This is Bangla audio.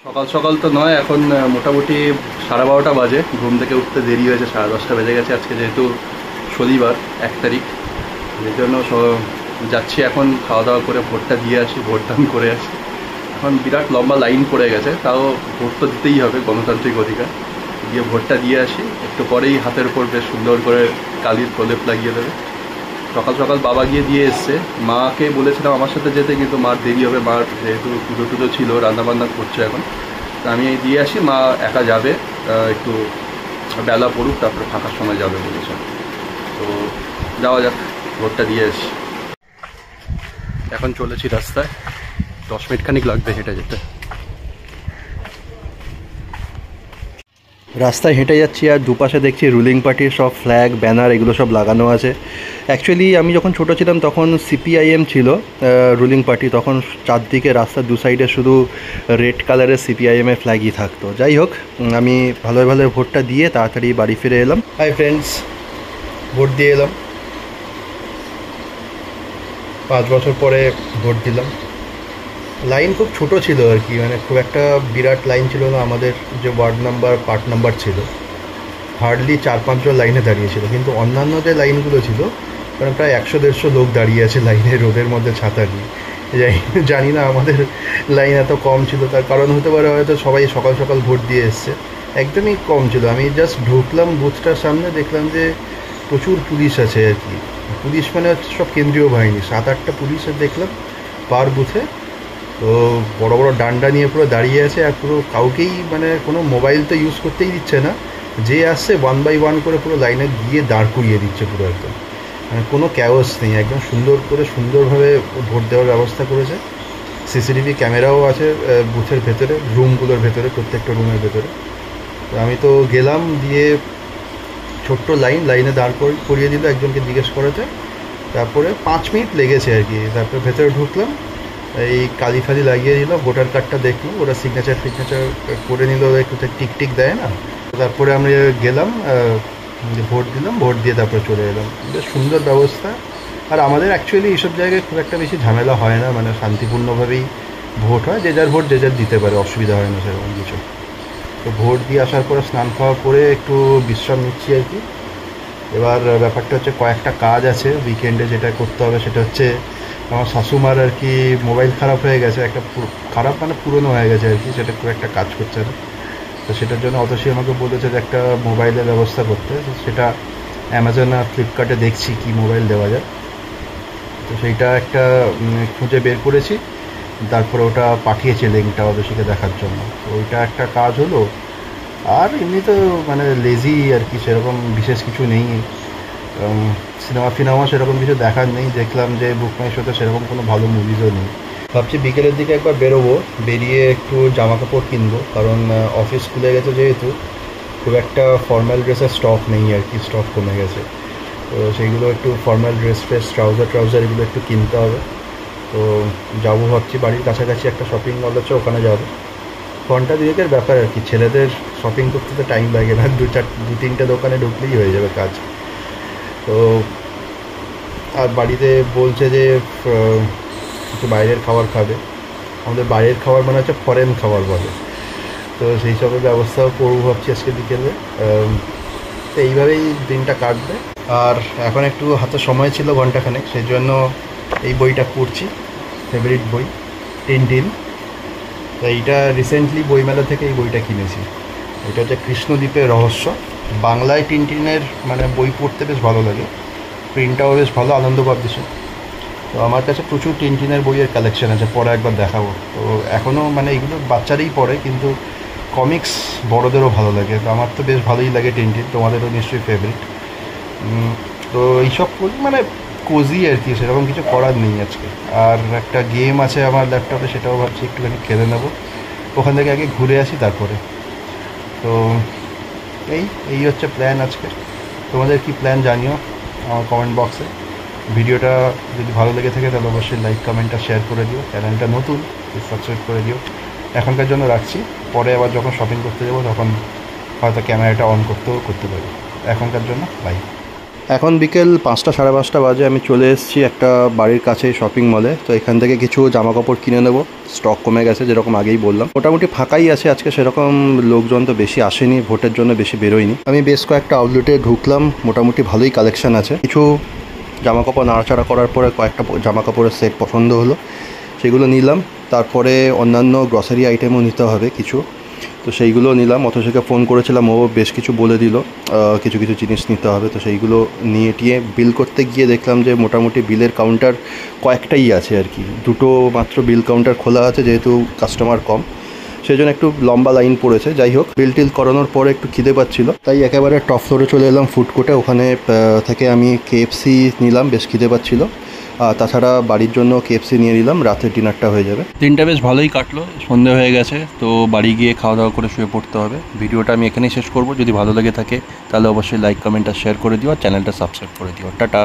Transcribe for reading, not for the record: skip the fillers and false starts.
সকাল সকাল তো নয়, এখন মোটামুটি 12:30 বাজে। ঘুম থেকে উঠতে দেরি হয়েছে, 10:30 বেজে গেছে আজকে, যেহেতু শনিবার 1 তারিখ। এর জন্য যাচ্ছি এখন খাওয়া দাওয়া করে ভোটটা দিয়ে আসি, ভোটদান করে আসি। এখন বিরাট লম্বা লাইন পড়ে গেছে, তাও ভোট তো দিতেই হবে, গণতান্ত্রিক অধিকার। গিয়ে ভোটটা দিয়ে আসি, একটু পরেই হাতের উপর বেশ সুন্দর করে কালির প্রলেপ লাগিয়ে দেবে। সকাল সকাল বাবা গিয়ে দিয়ে এসছে। মাকে বলেছিলাম আমার সাথে যেতে, কিন্তু মার দেরি হবে, মার যেহেতু পুজো টুজো ছিল, রান্নাবান্না করছে এখন। তা আমি দিয়ে আসি, মা একা যাবে, একটু বেলা পড়ুক, তারপরে ফাঁকার সময় যাবে বলেছে। তো যাওয়া যাক, ভোটটা দিয়ে আসি। এখন চলেছি রাস্তায়, 10 মিনিট খানিক লাগবে হেঁটে যেতে। রাস্তায় হেঁটে যাচ্ছি আর দুপাশে দেখছি রুলিং পার্টির সব ফ্ল্যাগ, ব্যানার এগুলো সব লাগানো আছে। অ্যাকচুয়ালি আমি যখন ছোটো ছিলাম তখন সিপিআইএম ছিল রুলিং পার্টি, তখন চারদিকে রাস্তার দু সাইডে শুধু রেড কালারের সিপিআইএমের ফ্ল্যাগই থাকতো। যাই হোক, আমি ভালোই ভালো ভোটটা দিয়ে তাড়াতাড়ি বাড়ি ফিরে এলাম। হাই ফ্রেন্ডস, ভোট দিয়ে এলাম। 5 বছর পরে ভোট দিলাম। লাইন খুব ছোট ছিল আর কি, মানে খুব একটা বিরাট লাইন ছিল না। আমাদের যে ওয়ার্ড নাম্বার, পার্ট নাম্বার ছিল, হার্ডলি 4-5 জন লাইনে দাঁড়িয়েছিল। কিন্তু অন্যান্য যে লাইনগুলো ছিল, মানে প্রায় 100-150 লোক দাঁড়িয়ে আছে লাইনে, রোদের মধ্যে ছাতা নিয়ে। জানি না আমাদের লাইন এত কম ছিল, তার কারণ হতে পারে হয়তো সবাই সকাল সকাল ভোট দিয়ে এসছে, একদমই কম ছিল। আমি জাস্ট ঢুকলাম বুথটার সামনে, দেখলাম যে প্রচুর পুলিশ আছে আর কি। পুলিশ মানে হচ্ছে সব কেন্দ্রীয় বাহিনী, 7-8টা পুলিশ দেখলাম পার বুথে। তো বড় বড় ডান্ডা নিয়ে পুরো দাঁড়িয়ে আছে, আর পুরো কাউকেই মানে কোনো মোবাইল তো ইউজ করতেই দিচ্ছে না। যে আসছে 1 বাই 1 করে পুরো লাইনে গিয়ে দাঁড় করিয়ে দিচ্ছে পুরো একদম, মানে কোনো ক্যাওস নেই, একদম সুন্দর করে সুন্দরভাবে ভোট দেওয়ার ব্যবস্থা করেছে। সিসিটিভি ক্যামেরাও আছে বুথের ভেতরে, রুমগুলোর ভেতরে, প্রত্যেকটা রুমের ভেতরে। তো আমি তো গেলাম, দিয়ে ছোট্ট লাইনে দাঁড় করিয়ে দিল একজনকে জিজ্ঞেস করাতে। তারপরে 5 মিনিট লেগেছে আর কি। তারপরে ভেতরে ঢুকলাম, এই কালি ফালি লাগিয়ে দিল, ভোটার কার্ডটা দেখলো, ওরা সিগনেচার করে নিল, একটু টিক দেয় না। তারপরে আমরা গেলাম, ভোট দিলাম, ভোট দিয়ে তারপরে চলে এলাম। বেশ সুন্দর ব্যবস্থা। আর আমাদের অ্যাকচুয়ালি এইসব জায়গায় খুব একটা বেশি ঝামেলা হয় না, মানে শান্তিপূর্ণভাবেই ভোট হয়, যে যার ভোট যে যার দিতে পারে, অসুবিধা হয় না সেরকম কিছু। তো ভোট দিয়ে আসার পরে স্নান খাওয়া করে একটু বিশ্রাম নিচ্ছি আর কি। এবার ব্যাপারটা হচ্ছে, কয়েকটা কাজ আছে উইকেন্ডে যেটা করতে হবে। সেটা হচ্ছে আমার শাশুমার আর কি মোবাইল খারাপ হয়ে গেছে, একটা খারাপ মানে পুরনো হয়ে গেছে আর কি, সেটা খুব একটা কাজ করছে না। তো সেটার জন্য অতসী আমাকে বলেছে যে একটা মোবাইলের ব্যবস্থা করতে। সেটা অ্যামাজন আর ফ্লিপকার্টে দেখছি কি মোবাইল দেওয়া যায়। তো সেইটা একটা খুঁজে বের করেছি, তারপরে ওটা পাঠিয়েছে লিঙ্কটা অতসীকে দেখার জন্য। তো ওইটা একটা কাজ হলো। আর এমনি তো মানে লেজি আর কি, সেরকম বিশেষ কিছু নেই। সিনেমা সেরকম কিছু দেখার নেই। দেখলাম যে বুক মাই শোতে সেরকম কোনো ভালো মুভিজও নেই। ভাবছি বিকেলের দিকে একবার বেরোবো, বেরিয়ে একটু জামা কাপড় কিনবো, কারণ অফিস খুলে গেছে যেহেতু, খুব একটা ফর্মাল ড্রেসের স্টক নেই আর কি, স্টক কমে গেছে। তো সেইগুলো একটু ফর্মাল ড্রেস ট্রাউজার এগুলো একটু কিনতে হবে। তো যাবো ভাবছি, বাড়ির কাছাকাছি একটা শপিং মল আছে, ওখানে যাবো। 1-2 ব্যাপার আর কি, ছেলেদের শপিং করতে তো টাইম লাগে না, 2-3টে দোকানে ঢুকলেই হয়ে যাবে কাজ। তো আর বাড়িতে বলছে যে একটু বাইরের খাবার খাবে। আমাদের বাইরের খাবার মানে হচ্ছে ফরেন খাবার বলে। তো সেই সবের ব্যবস্থাও করবো ভাবছি আজকে বিকেলে। তো এইভাবেই দিনটা কাটবে। আর এখন একটু হাতে সময় ছিল ঘন্টাখানেক, সেই জন্য এই বইটা পড়ছি, ফেভারিট বই টিনটিন। তো এইটা রিসেন্টলি বইমেলা থেকে এই বইটা কিনেছি। এটা হচ্ছে কৃষ্ণদ্বীপের রহস্য। বাংলায় টিনটিনের মানে বই পড়তে বেশ ভালো লাগে, প্রিন্টটাও বেশ ভালো, আনন্দ পাবলিশিং। তো আমার কাছে প্রচুর টিনটিনের বইয়ের কালেকশন আছে, পরে একবার দেখাবো। তো এখনও মানে এগুলো বাচ্চারাই পড়ে, কিন্তু কমিক্স বড়োদেরও ভালো লাগে। তো আমার তো বেশ ভালোই লাগে টিনটিন, তোমাদেরও নিশ্চয়ই ফেভারিট। তো এইসব মানে কোজি আর কি, সেরকম কিছু করার নেই আজকে। আর একটা গেম আছে আমার ল্যাপটপে, সেটাও ভাবছি একটুখানি খেলে নেবো। ওখান থেকে আগে ঘুরে আসি তারপরে। তো এই হচ্ছে প্ল্যান আজকে। তোমাদের কি প্ল্যান জানিও আমার কমেন্ট বক্সে। ভিডিওটা যদি ভালো লেগে থাকে তাহলে অবশ্যই লাইক, কমেন্ট আর শেয়ার করে দিও। চ্যানেলটা নতুন, সাবস্ক্রাইব করে দিও। এখনকার জন্য রাখছি, পরে আবার যখন শপিং করতে যাবো তখন হয়তো ক্যামেরাটা অন করতে পারি। এখনকার জন্য বাই। এখন বিকেল 5টা সাড়ে 5টা বাজে। আমি চলে এসেছি একটা বাড়ির কাছে শপিং মলে। তো এখান থেকে কিছু জামা কাপড় কিনে নেবো। স্টক কমে গেছে, যেরকম আগেই বললাম। মোটামুটি ফাঁকাই আছে আজকে, সেরকম লোকজন তো বেশি আসেনি, ভোটের জন্য বেশি বেরোয়নি। আমি বেশ কয়েকটা আউটলেটে ঢুকলাম, মোটামুটি ভালোই কালেকশন আছে। কিছু জামা কাপড় নাড়াচাড়া করার পরে কয়েকটা জামা কাপড়ের সেট পছন্দ হলো, সেগুলো নিলাম। তারপরে অন্যান্য গ্রসারি আইটেমও নিতে হবে কিছু, তো সেইগুলো নিলাম। অথচকে ফোন করেছিলাম, ও বেশ কিছু বলে দিল কিছু কিছু জিনিস নিতে হবে। তো সেইগুলো নিয়ে টিয়ে বিল করতে গিয়ে দেখলাম যে মোটামুটি বিলের কাউন্টার কয়েকটাই আছে আর কি, দুটো মাত্র বিল কাউন্টার খোলা আছে, যেহেতু কাস্টমার কম সেই জন্য একটু লম্বা লাইন পড়েছে। যাই হোক, বিল টিল করানোর পরে একটু খিদে পাচ্ছিল, তাই একেবারে টপ ফ্লোরে চলে এলাম ফুড কোর্টে। ওখানে থেকে আমি কেএফসি নিলাম, বেশ খিদে পাচ্ছিল। তাছাড়া বাড়ির জন্য কেএফসি নিয়ে নিলাম, রাতের ডিনারটা হয়ে যাবে। দিনটা বেশ ভালোই কাটলো, সন্ধে হয়ে গেছে, তো বাড়ি গিয়ে খাওয়া দাওয়া করে শুয়ে পড়তে হবে। ভিডিওটা আমি এখানেই শেষ করব। যদি ভালো লেগে থাকে তাহলে অবশ্যই লাইক কমেন্ট আর শেয়ার করে দিও, আর চ্যানেলটা সাবস্ক্রাইব করে দিও। টাটা।